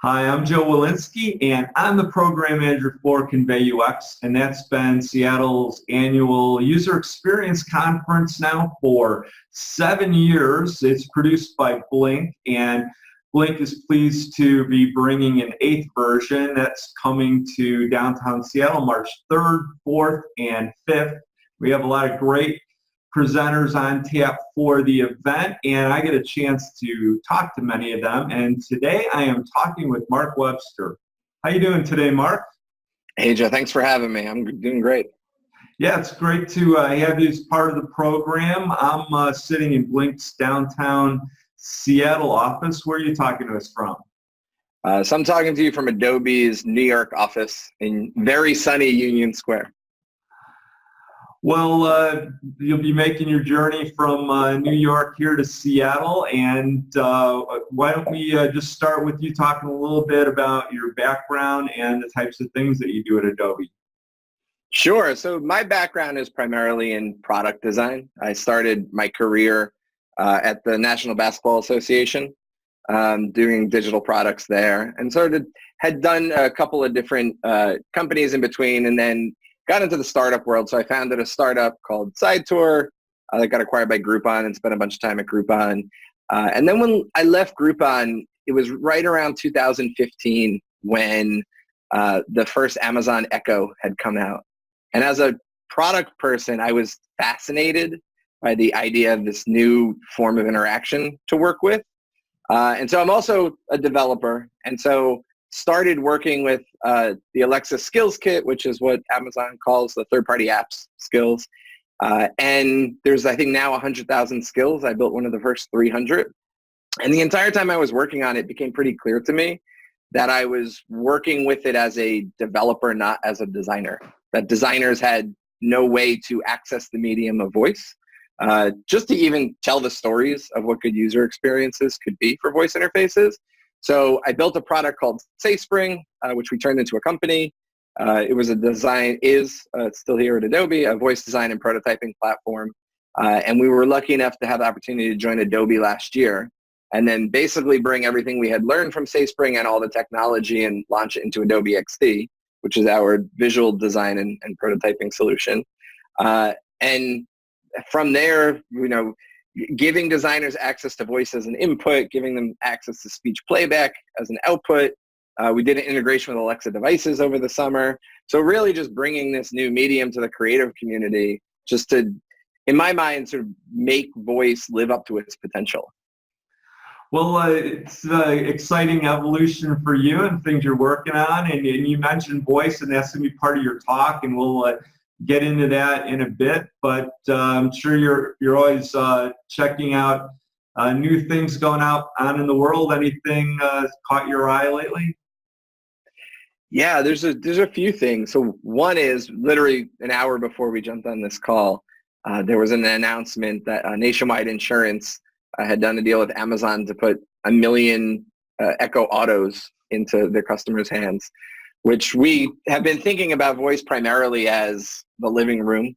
Hi, I'm Joe Walensky, and I'm the program manager for ConveyUX, and that's been Seattle's annual user experience conference now for 7 years. It's produced by Blink, and Blink is pleased to be bringing an 8th version that's coming to downtown Seattle March 3rd, 4th, and 5th. We have a lot of great presenters on tap for the event, and I get a chance to talk to many of them. And today I am talking with Mark Webster. How you doing today, Mark? Hey, Joe. Thanks for having me. I'm doing great. Yeah, it's great to have you as part of the program. I'm sitting in Blink's downtown Seattle office. Where are you talking to us from? So I'm talking to you from Adobe's New York office in very sunny Union Square. Well, you'll be making your journey from New York here to Seattle, and why don't we just start with you talking a little bit about your background and the types of things that you do at Adobe. Sure. So my background is primarily in product design. I started my career at the National Basketball Association, doing digital products there, and sort of had done a couple of different companies in between, and then got into the startup world. So I founded a startup called SideTour that got acquired by Groupon and spent a bunch of time at Groupon. And then when I left Groupon, it was right around 2015 when the first Amazon Echo had come out. And as a product person, I was fascinated by the idea of this new form of interaction to work with. And so I'm also a developer. And so started working with the Alexa Skills Kit, which is what Amazon calls the third-party apps skills. And there's, I think, now 100,000 skills. I built one of the first 300. And the entire time I was working on it, it became pretty clear to me that I was working with it as a developer, not as a designer. That designers had no way to access the medium of voice, just to even tell the stories of what good user experiences could be for voice interfaces. So I built a product called SaySpring, which we turned into a company. It was a still here at Adobe, a voice design and prototyping platform. And we were lucky enough to have the opportunity to join Adobe last year and then basically bring everything we had learned from SaySpring and all the technology and launch it into Adobe XD, which is our visual design and prototyping solution. And from there, giving designers access to voice as an input, giving them access to speech playback as an output. We did an integration with Alexa devices over the summer. So really just bringing this new medium to the creative community just to, in my mind, sort of make voice live up to its potential. Well, it's exciting evolution for you and things you're working on. And you mentioned voice, and that's going to be part of your talk, and we'll get into that in a bit, but I'm sure you're always checking out new things going on in the world. Anything caught your eye lately? Yeah, there's a few things. So one is literally an hour before we jumped on this call, there was an announcement that Nationwide Insurance had done a deal with Amazon to put 1 million Echo Autos into their customers' hands, which we have been thinking about voice primarily as the living room.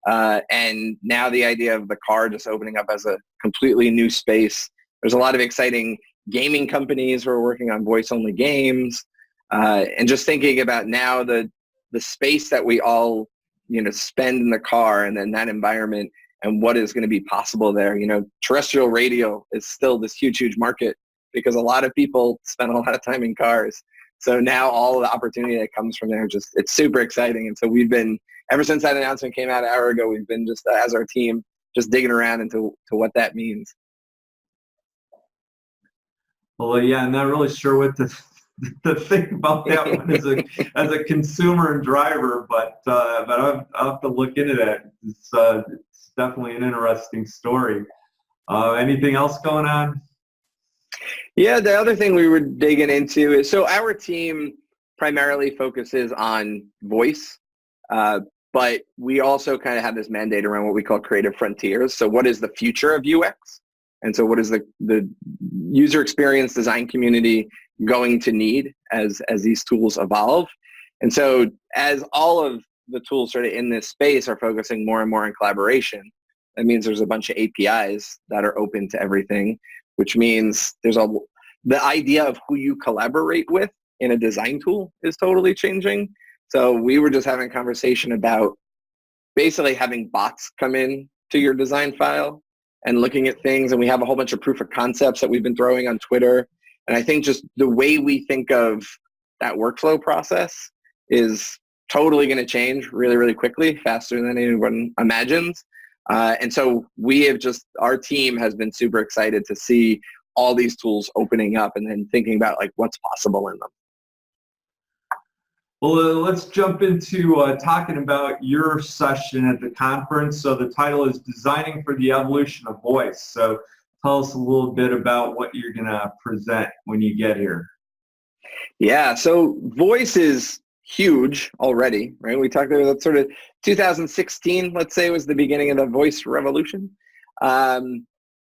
And now the idea of the car just opening up as a completely new space. There's a lot of exciting gaming companies who are working on voice-only games. And just thinking about now the space that we all, spend in the car and then that environment and what is going to be possible there. Terrestrial radio is still this huge, huge market because a lot of people spend a lot of time in cars. So now all the opportunity that comes from there, it's super exciting. And so we've been, ever since that announcement came out an hour ago, we've been just, as our team, just digging around into what that means. Well, yeah, I'm not really sure what to think about that one as a consumer and driver, but I'll have to look into that. It's definitely an interesting story. Anything else going on? Yeah, the other thing we were digging into is, so our team primarily focuses on voice, but we also kind of have this mandate around what we call creative frontiers. So what is the future of UX? And so what is the user experience design community going to need as these tools evolve? And so as all of the tools sort of in this space are focusing more and more on collaboration, that means there's a bunch of APIs that are open to everything, which means there's the idea of who you collaborate with in a design tool is totally changing. So we were just having a conversation about basically having bots come in to your design file and looking at things. And we have a whole bunch of proof of concepts that we've been throwing on Twitter. And I think just the way we think of that workflow process is totally going to change really, really quickly, faster than anyone imagines. And so our team has been super excited to see all these tools opening up and then thinking about like what's possible in them. Well, let's jump into talking about your session at the conference. So the title is Designing for the Evolution of Voice. So tell us a little bit about what you're going to present when you get here. Yeah, so voice is huge already, right? We talked about that sort of 2016, let's say, was the beginning of the voice revolution. And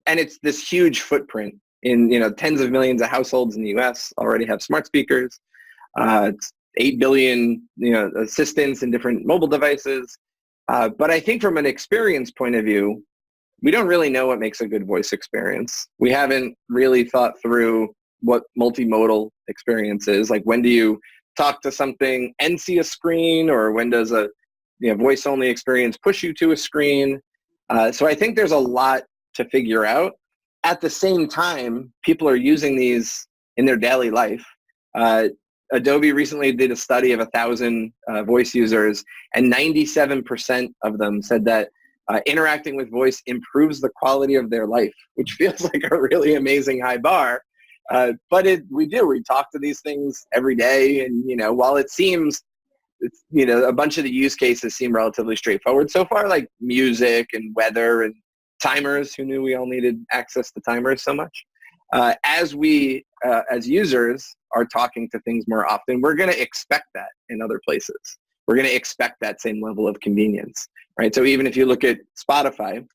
it's this huge footprint in, tens of millions of households in the US already have smart speakers. It's 8 billion, assistants in different mobile devices. But I think from an experience point of view, we don't really know what makes a good voice experience. We haven't really thought through what multimodal experience is. Like, when do you talk to something and see a screen, or when does a voice-only experience push you to a screen? So I think there's a lot to figure out. At the same time, people are using these in their daily life. Adobe recently did a study of 1,000 voice users, and 97% of them said that interacting with voice improves the quality of their life, which feels like a really amazing high bar. But we talk to these things every day, and while it seems, a bunch of the use cases seem relatively straightforward so far, like music and weather and timers. Who knew we all needed access to timers so much? As we, as users, are talking to things more often, we're going to expect that in other places. We're going to expect that same level of convenience, right? So even if you look at Spotify,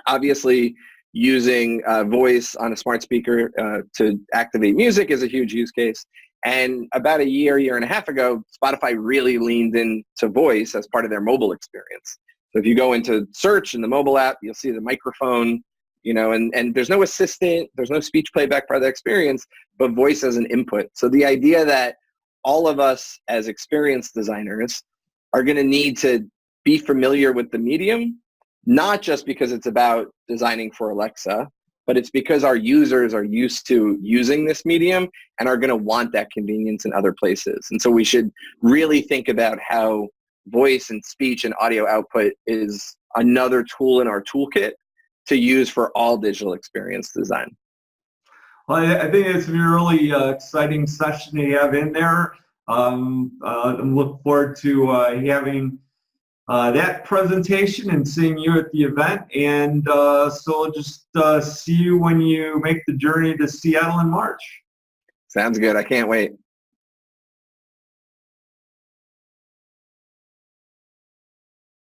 obviously using voice on a smart speaker to activate music is a huge use case. And about a year and a half ago, Spotify really leaned into voice as part of their mobile experience. So if you go into search in the mobile app, you'll see the microphone, and there's no assistant, there's no speech playback part of the experience, but voice as an input. So the idea that all of us as experienced designers are going to need to be familiar with the medium, not just because it's about designing for Alexa, but it's because our users are used to using this medium and are going to want that convenience in other places. And so we should really think about how voice and speech and audio output is another tool in our toolkit to use for all digital experience design. Well, I think it's a really exciting session you have in there. I'm looking forward to having that presentation and seeing you at the event. And so I'll just see you when you make the journey to Seattle in March. Sounds good. I can't wait.